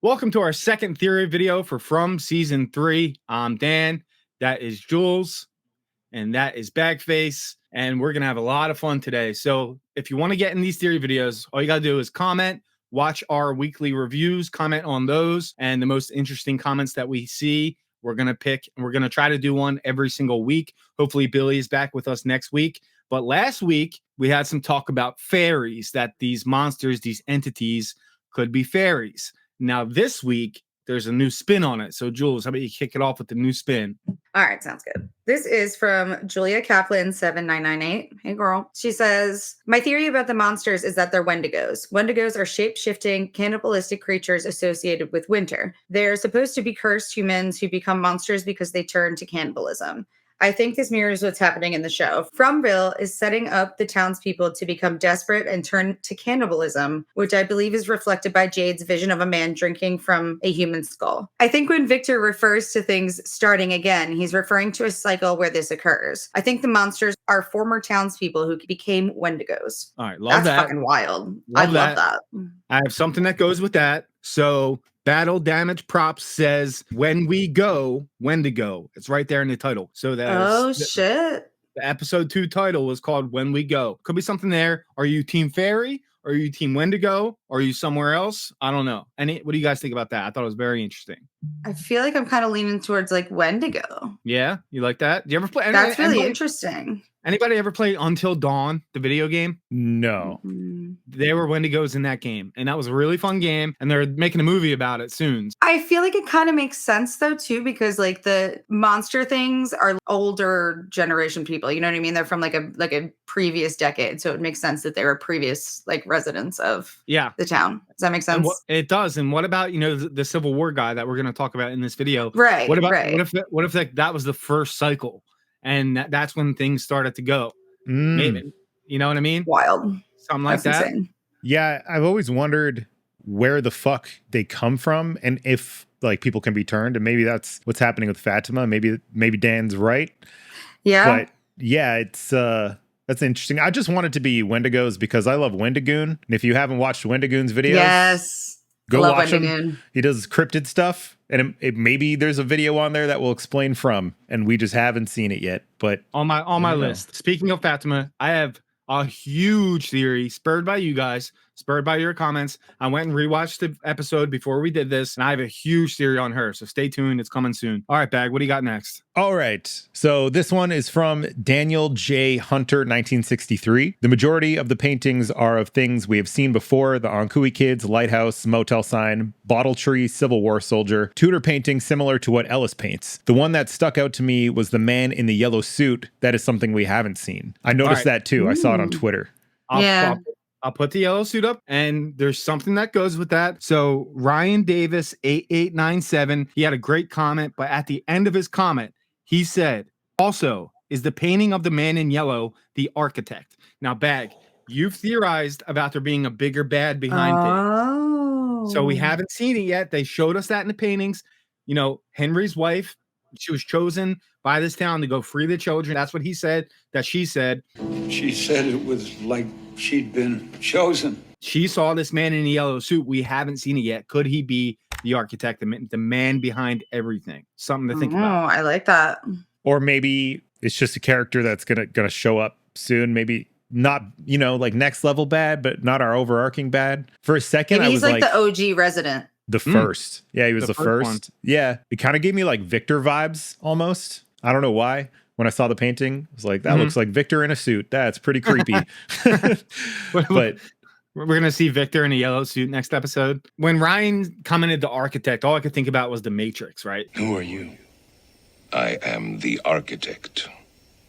Welcome to our second theory video for From Season 3. I'm Dan, that is Jules, and that is Bag Face, and we're going to have a lot of fun today. So if you want to get in these theory videos, all you got to do is comment, watch our weekly reviews, comment on those, and the most interesting comments that we see, we're going to pick, and we're going to try to do one every single week. Hopefully Billy is back with us next week. But last week, we had some talk about fairies, that these monsters, these entities could be fairies. Now, this week, there's a new spin on it. So, Jules, how about you kick it off with the new spin? All right, sounds good. This is from Julia Kaplan 7998. Hey, girl. She says, my theory about the monsters is that they're Wendigos. Wendigos are shape-shifting, cannibalistic creatures associated with winter. They're supposed to be cursed humans who become monsters because they turn to cannibalism. I think this mirrors what's happening in the show. Fville is setting up the townspeople to become desperate and turn to cannibalism, which I believe is reflected by Jade's vision of a man drinking from a human skull. I think when Victor refers to things starting again, he's referring to a cycle where this occurs. I think the monsters are former townspeople who became Wendigos. All right, love That's that. fucking wild. Love I love that. I have something that goes with that. So, Battle Damage Props says, when we go, Wendigo. It's right there in the title. So shit. The episode 2 title was called When We Go. Could be something there. Are you Team Fairy? Are you Team Wendigo? Are you somewhere else? I don't know. What do you guys think about that? I thought it was very interesting. I feel like I'm kind of leaning towards like Wendigo. Yeah, you like that? Do you ever play? That's really interesting. Anybody ever play Until Dawn, the video game? No. Mm-hmm. They were Wendigos in that game, and that was a really fun game, and they're making a movie about it soon. I feel like it kind of makes sense, though, too, because, like, the monster things are older generation people, you know what I mean? They're from, like a previous decade, so it makes sense that they were previous, like, residents of the town. Does that make sense? It does, and what about, the Civil War guy that we're going to talk about in this video? Right, What about, right. what if that was the first cycle? And that's when things started to go. Maybe, you know what I mean? Wild. Something like that. Insane. Yeah, I've always wondered where the fuck they come from and if like people can be turned, and maybe that's what's happening with Fatima. Maybe Dan's right. Yeah. But yeah, it's that's interesting. I just want it to be Wendigos because I love Wendigoon. And if you haven't watched Wendigoon's videos, yes. Go watch Wendigoon. him. He does cryptid stuff, and maybe there's a video on there that will explain from, and we just haven't seen it yet. But on my list. Speaking of Fatima, I have a huge theory spurred by you guys, spurred by your comments. I went and rewatched the episode before we did this, and I have a huge theory on her. So stay tuned. It's coming soon. All right, Bag, what do you got next? All right. So this one is from Daniel J. Hunter, 1963. The majority of the paintings are of things we have seen before: the Ankui Kids, lighthouse, motel sign, bottle tree, Civil War soldier, Tudor painting similar to what Ellis paints. The one that stuck out to me was the man in the yellow suit. That is something we haven't seen. I noticed that too. I saw it on Twitter. I'll put the yellow suit up, and there's something that goes with that. So Ryan Davis 8897, he had a great comment, but at the end of his comment, he said, also, is the painting of the man in yellow the architect? Now, Bag, you've theorized about there being a bigger bad behind things. So we haven't seen it yet. They showed us that in the paintings. Henry's wife, she was chosen by this town to go free the children. That's what he said, that she said. She said it was like she'd been chosen. She saw this man in a yellow suit. We haven't seen it yet. Could he be the architect, the man behind everything? Something to think about. Oh, I like that. Or maybe it's just a character that's gonna show up soon. Maybe not, like next level bad, but not our overarching bad. For a second, maybe I was he's like the OG resident. The first. Yeah, he was the first. One. Yeah. It kind of gave me like Victor vibes almost. I don't know why. When I saw the painting, I was like, that looks like Victor in a suit. That's pretty creepy. But we're going to see Victor in a yellow suit next episode. When Ryan commented the architect, all I could think about was the Matrix, right? Who are you? I am the architect.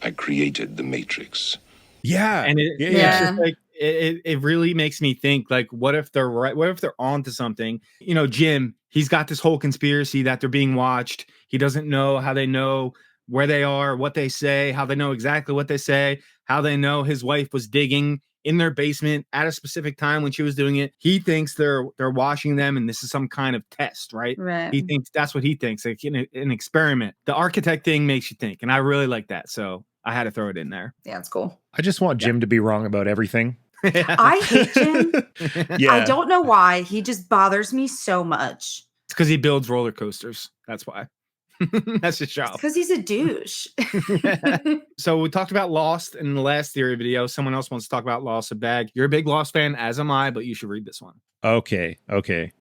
I created the Matrix. Yeah. And it's just like, it really makes me think, like, what if they're right? What if they're onto something? Jim, he's got this whole conspiracy that they're being watched. He doesn't know how they know where they are, what they say, how they know exactly what they say, how they know his wife was digging in their basement at a specific time when she was doing it. He thinks they're watching them, and this is some kind of test, right? He thinks that's what he thinks, like an experiment. The architect thing makes you think, and I really like that. So I had to throw it in there. Yeah, it's cool. I just want Jim to be wrong about everything. I hate Jim. Yeah. I don't know why. He just bothers me so much. It's because he builds roller coasters. That's why. That's his job. Because he's a douche. So we talked about Lost in the last theory video. Someone else wants to talk about Lost of Bag. You're a big Lost fan, as am I, but you should read this one. Okay.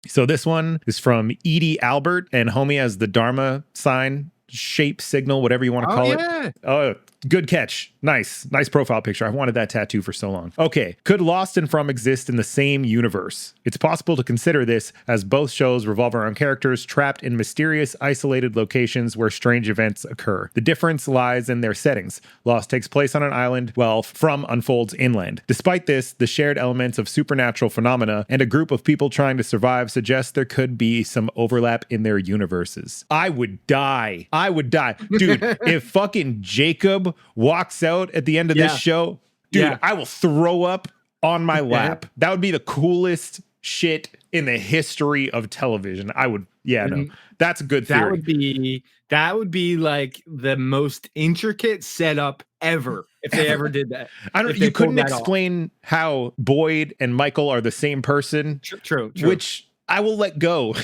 So this one is from Edie Albert, and homie has the Dharma sign, shape, signal, whatever you want to call it. Oh, good catch. Nice profile picture. I've wanted that tattoo for so long. Okay. Could Lost and From exist in the same universe? It's possible to consider this as both shows revolve around characters trapped in mysterious, isolated locations where strange events occur. The difference lies in their settings. Lost takes place on an island, while From unfolds inland. Despite this, the shared elements of supernatural phenomena and a group of people trying to survive suggest there could be some overlap in their universes. I would die. Dude, if fucking Jacob walks out at the end of this show, dude, I will throw up on my lap. That would be the coolest shit in the history of television. I would, no, that's a good theory. That would be like the most intricate setup ever if they ever did that. You couldn't explain how Boyd and Michael are the same person. True. Which I will let go.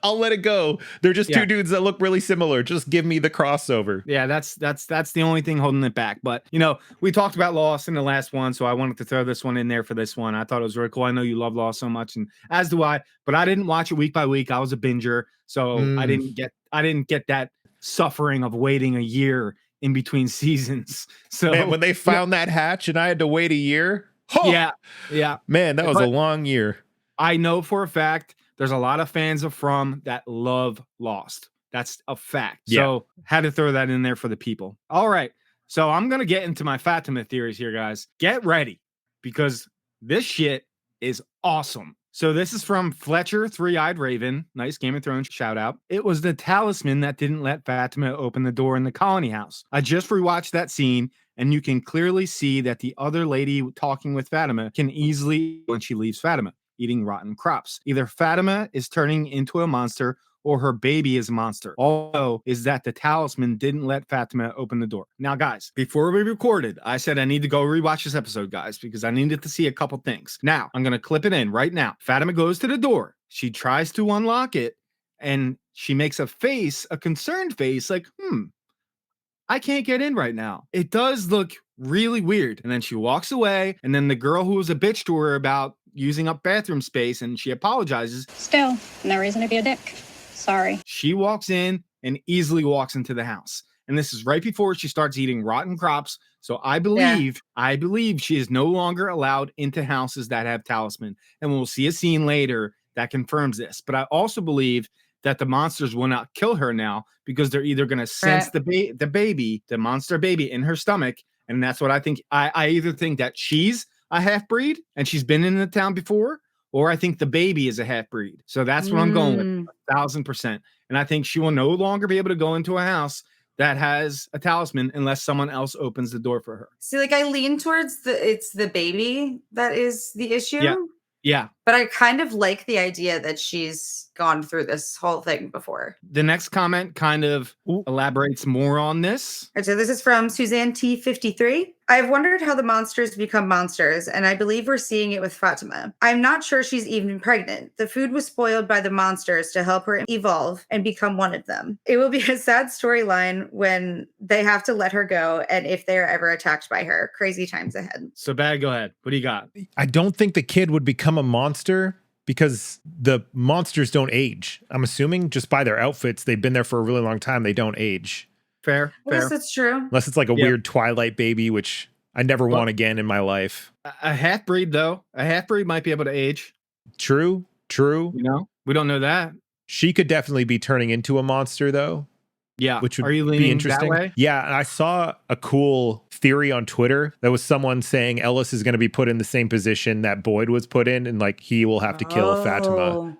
I'll let it go. They're just two dudes that look really similar. Just give me the crossover. Yeah, that's the only thing holding it back. But, we talked about Lost in the last one, so I wanted to throw this one in there for this one. I thought it was really cool. I know you love Lost so much, and as do I, but I didn't watch it week by week. I was a binger, so I didn't get that suffering of waiting a year in between seasons. So man, when they found that hatch and I had to wait a year. Yeah. Man, that was a long year. I know for a fact there's a lot of fans of From that love Lost. That's a fact. Yeah. So had to throw that in there for the people. All right. So I'm going to get into my Fatima theories here, guys. Get ready because this shit is awesome. So this is from Fletcher, Three-Eyed Raven. Nice Game of Thrones shout out. It was the talisman that didn't let Fatima open the door in the colony house. I just rewatched that scene, and you can clearly see that the other lady talking with Fatima can easily, when she leaves Fatima, eating rotten crops. Either Fatima is turning into a monster or her baby is a monster. All is that the talisman didn't let Fatima open the door. Now, guys, before we recorded, I said I need to go rewatch this episode, guys, because I needed to see a couple things. Now, I'm going to clip it in right now. Fatima goes to the door. She tries to unlock it, and she makes a face, a concerned face, like, I can't get in right now. It does look really weird. And then she walks away, and then the girl who was a bitch to her about using up bathroom space, and she apologizes. Still, no reason to be a dick. Sorry. She walks in and easily walks into the house. And this is right before she starts eating rotten crops. So I believe she is no longer allowed into houses that have talisman. And we'll see a scene later that confirms this. But I also believe that the monsters will not kill her now because they're either going to sense the baby, the monster baby in her stomach. And that's what I think. I either think that she's a half-breed and she's been in the town before, or I think the baby is a half-breed. So that's what I'm going with, 1,000%. And I think she will no longer be able to go into a house that has a talisman unless someone else opens the door for her. See, like I lean towards it's the baby that is the issue. Yeah. But I kind of like the idea that she's gone through this whole thing before. The next comment kind of elaborates more on this. So this is from Suzanne T53. I've wondered how the monsters become monsters, and I believe we're seeing it with Fatima. I'm not sure she's even pregnant. The food was spoiled by the monsters to help her evolve and become one of them. It will be a sad storyline when they have to let her go and if they are ever attacked by her. Crazy times ahead. So, Bag, go ahead. What do you got? I don't think the kid would become a monster because the monsters don't age. I'm assuming just by their outfits, they've been there for a really long time. They don't age. Fair. I guess that's true. Unless it's like a weird Twilight baby, which I never want again in my life. A half-breed, though. A half-breed might be able to age. True. We don't know that. She could definitely be turning into a monster, though. Yeah. Which would Are you leaning be interesting. that way? Yeah. And I saw a cool theory on Twitter that was someone saying Ellis is going to be put in the same position that Boyd was put in, and like he will have to kill Fatima.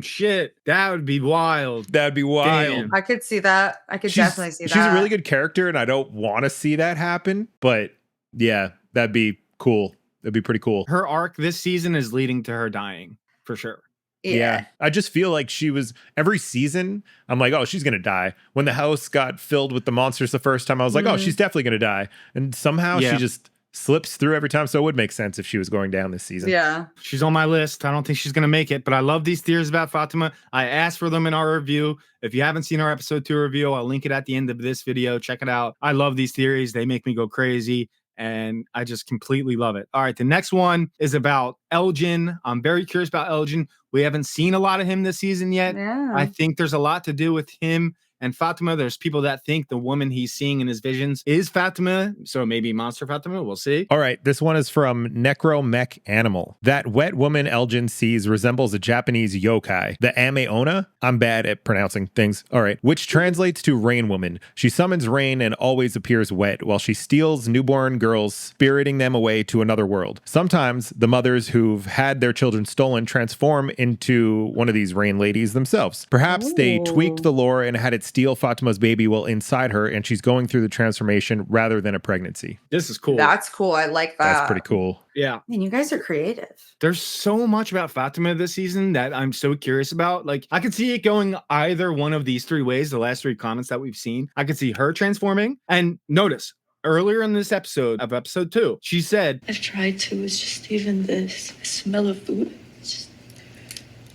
Shit. That would be wild. That'd be wild. Damn. I could see that. I could definitely see that. She's a really good character, and I don't want to see that happen. But yeah, that'd be cool. That'd be pretty cool. Her arc this season is leading to her dying, for sure. Yeah. I just feel like she was every season. I'm like, oh, she's going to die. When the house got filled with the monsters the first time, I was like, oh, she's definitely going to die. And somehow she just slips through every time. So it would make sense if she was going down this season. Yeah. She's on my list. I don't think she's going to make it, but I love these theories about Fatima. I asked for them in our review. If you haven't seen our episode 2 review, I'll link it at the end of this video. Check it out. I love these theories. They make me go crazy, and I just completely love it. All right, the next one is about Elgin. I'm very curious about Elgin. We haven't seen a lot of him this season yet. Yeah. I think there's a lot to do with him and Fatima. There's people that think the woman he's seeing in his visions is Fatima. So maybe Monster Fatima. We'll see. All right. This one is from Necromech Animal. That wet woman Elgin sees resembles a Japanese yokai, the Ameona. I'm bad at pronouncing things. All right. Which translates to rain woman. She summons rain and always appears wet while she steals newborn girls, spiriting them away to another world. Sometimes the mothers who've had their children stolen transform into one of these rain ladies themselves. Perhaps they tweaked the lore and had it steal Fatima's baby while inside her, and she's going through the transformation rather than a pregnancy. This is cool. That's cool. I like that. That's pretty cool. Yeah. Man, you guys are creative. There's so much about Fatima this season that I'm so curious about. Like, I could see it going either one of these 3 ways, the last 3 comments that we've seen. I could see her transforming. And notice, earlier in this episode of episode 2, she said, I've tried to. It's just even the smell of food.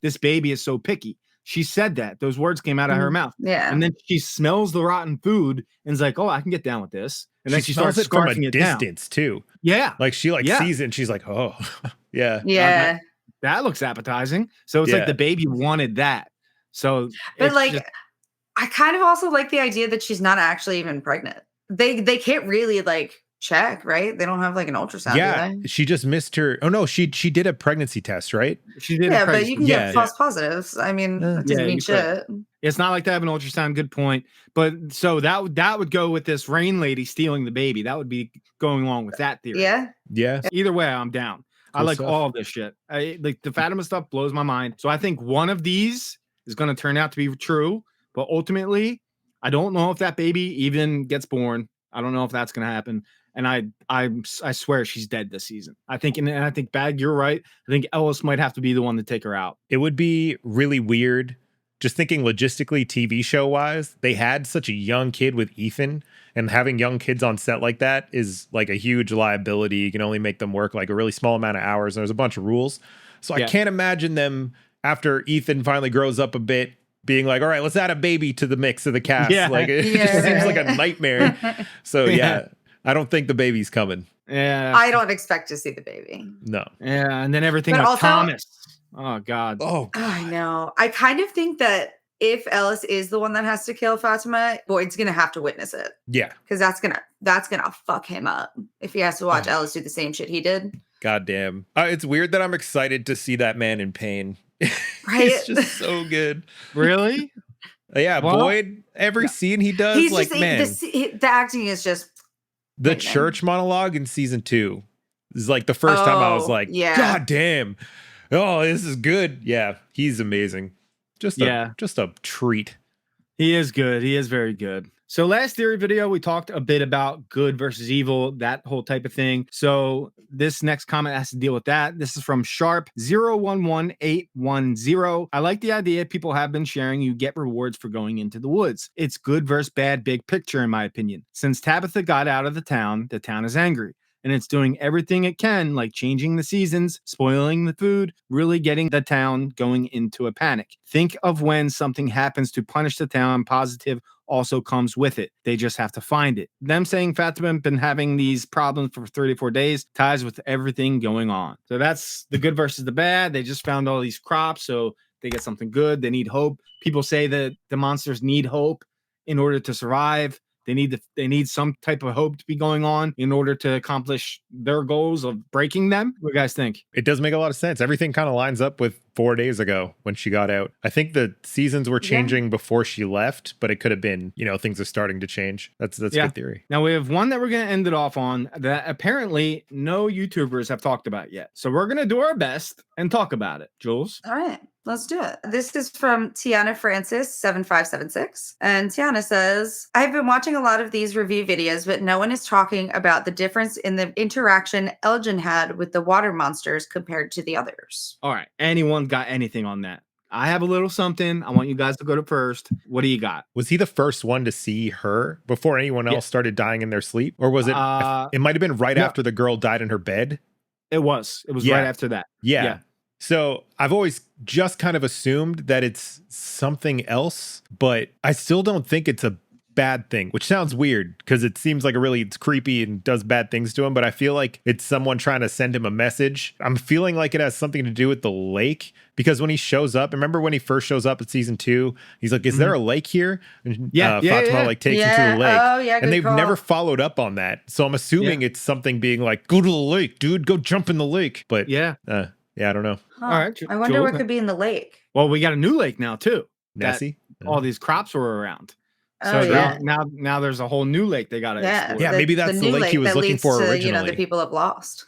this baby is so picky. She said that. Those words came out of her mouth. Yeah. And then she smells the rotten food and is like, oh, I can get down with this. And then she starts it from a scarfing it down. distance too. Yeah. Like she sees it and she's like, oh, yeah. Yeah. That looks appetizing. So it's like the baby wanted that. So, but like, I kind of also like the idea that she's not actually even pregnant. They can't really like check, right? They don't have like an ultrasound. Yeah, do they? she just missed her. Oh no, she did a pregnancy test, right? She did. Yeah, but you can get false positives. I mean, that doesn't mean shit. It's not like they have an ultrasound. Good point. But so that would go with this rain lady stealing the baby. That would be going along with that theory. Yeah. Yeah. Either way, I'm down. I like stuff. all of this shit. Like the Fatima stuff blows my mind. So I think one of these is going to turn out to be true. But ultimately, I don't know if that baby even gets born. I don't know if that's going to happen. And I swear she's dead this season. I think, and I think, Bag, you're right. I think Ellis might have to be the one to take her out. It would be really weird. Just thinking logistically, TV show wise, they had such a young kid with Ethan, and having young kids on set like that is like a huge liability. You can only make them work like a really small amount of hours. And there's a bunch of rules. So I can't imagine them after Ethan finally grows up a bit being like, all right, let's add a baby to the mix of the cast. Yeah. Like it just seems like a nightmare. So yeah, I don't think the baby's coming. Yeah. I don't expect to see the baby. No. Yeah. And then everything But with also- Thomas. Oh, God. Oh, I know. I kind of think that if Ellis is the one that has to kill Fatima, Boyd's gonna have to witness it yeah. because that's gonna fuck him up if he has to watch Ellis do the same shit he did. Goddamn. It's weird that I'm excited to see that man in pain. Right? He's just so good. Really? Yeah, Well, Boyd, every scene he does, He's like, just man, the acting is just the amazing. church monologue in season 2 is like the first time I was like, yeah. God damn. Oh, this is good. Yeah, he's amazing. Just a treat. He is good. He is very good. So last theory video, we talked a bit about good versus evil, that whole type of thing. So this next comment has to deal with that. This is from Sharp 011810. I like the idea people have been sharing. You get rewards for going into the woods. It's good versus bad big picture, in my opinion. Since Tabitha got out of the town is angry. And it's doing everything it can, like changing the seasons, spoiling the food, really getting the town going into a panic. Think of when something happens to punish the town, positive also comes with it. They just have to find it. Them saying Fatima been having these problems for 34 days ties with everything going on. So that's the good versus the bad. They just found all these crops, so they get something good. They need hope. People say that the monsters need hope in order to survive. They need some type of hope to be going on in order to accomplish their goals of breaking them. What do you guys think? It does make a lot of sense. Everything kind of lines up with 4 days ago when she got out. I think the seasons were changing before she left, but it could have been, things are starting to change. That's a good theory. Now we have one that we're going to end it off on that apparently no YouTubers have talked about yet. So we're going to do our best and talk about it. Jules? All right, let's do it. This is from Tiana Francis 7576. And Tiana says, I've been watching a lot of these review videos, but no one is talking about the difference in the interaction Elgin had with the water monsters compared to the others. All right. Anyone got anything on that? I have a little something. I want you guys to go to first. What do you got? Was he the first one to see her before anyone else started dying in their sleep? Or was it, it might have been right after the girl died in her bed? It was right after that. Yeah. So I've always just kind of assumed that it's something else, but I still don't think it's a bad thing, which sounds weird because it seems like it's creepy and does bad things to him, but I feel like it's someone trying to send him a message. I'm feeling like it has something to do with the lake, because when he shows up, remember when he first shows up in season 2, he's like, is there a lake here? And Fatima like takes him to the lake. Oh, yeah, and they've call. never followed up on that. So I'm assuming it's something being like, go to the lake, dude, go jump in the lake. But I don't know. Huh. All right. I wonder what could be in the lake. Well, we got a new lake now too. Nessie? All these crops were around. Oh, So now there's a whole new lake they got to explore. Yeah, maybe that's the lake he was looking for originally. The people have lost.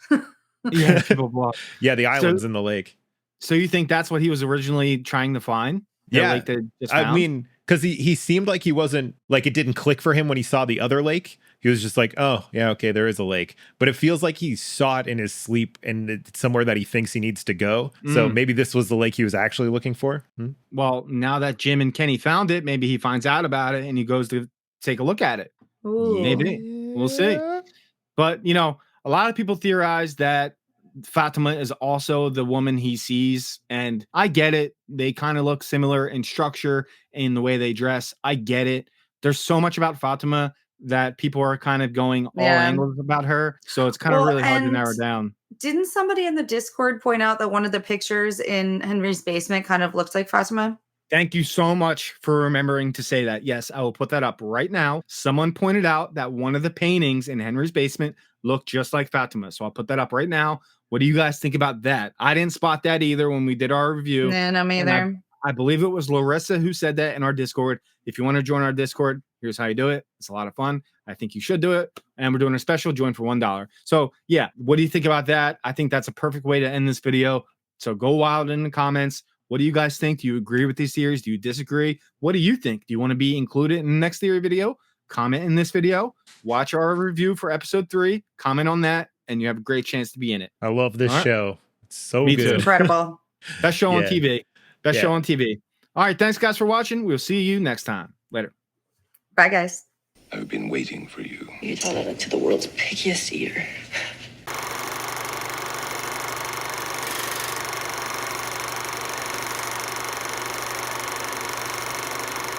Yeah, people have lost. Yeah, the islands in the lake. So you think that's what he was originally trying to find? Yeah, lake they just found? I mean, because he seemed like he wasn't, like, it didn't click for him when he saw the other lake. He was just like, oh, yeah, okay, there is a lake. But it feels like he saw it in his sleep and it's somewhere that he thinks he needs to go. So maybe this was the lake he was actually looking for. Well, now that Jim and Kenny found it, maybe he finds out about it and he goes to take a look at it. Ooh. Maybe. We'll see. But, you know, a lot of people theorize that Fatima is also the woman he sees. And I get it. They kind of look similar in structure, in the way they dress. I get it. There's so much about Fatima that people are kind of going all angles about her. So it's kind of really hard to narrow down. Didn't somebody in the Discord point out that one of the pictures in Henry's basement kind of looked like Fatima? Thank you so much for remembering to say that. Yes, I will put that up right now. Someone pointed out that one of the paintings in Henry's basement looked just like Fatima. So I'll put that up right now. What do you guys think about that? I didn't spot that either when we did our review. No, not me either. I believe it was Larissa who said that in our Discord. If you want to join our Discord, here's how you do it. It's a lot of fun. I think you should do it. And we're doing a special join for $1. So yeah, what do you think about that? I think that's a perfect way to end this video. So go wild in the comments. What do you guys think? Do you agree with these theories? Do you disagree? What do you think? Do you want to be included in the next theory video? Comment in this video. Watch our review for episode 3. Comment on that, and you have a great chance to be in it. I love this show. It's so Me good. too. Incredible. Best show on TV. Best show on TV. All right. Thanks, guys, for watching. We'll see you next time. Later. Bye, guys. I've been waiting for you. You taught it to the world's pickiest eater.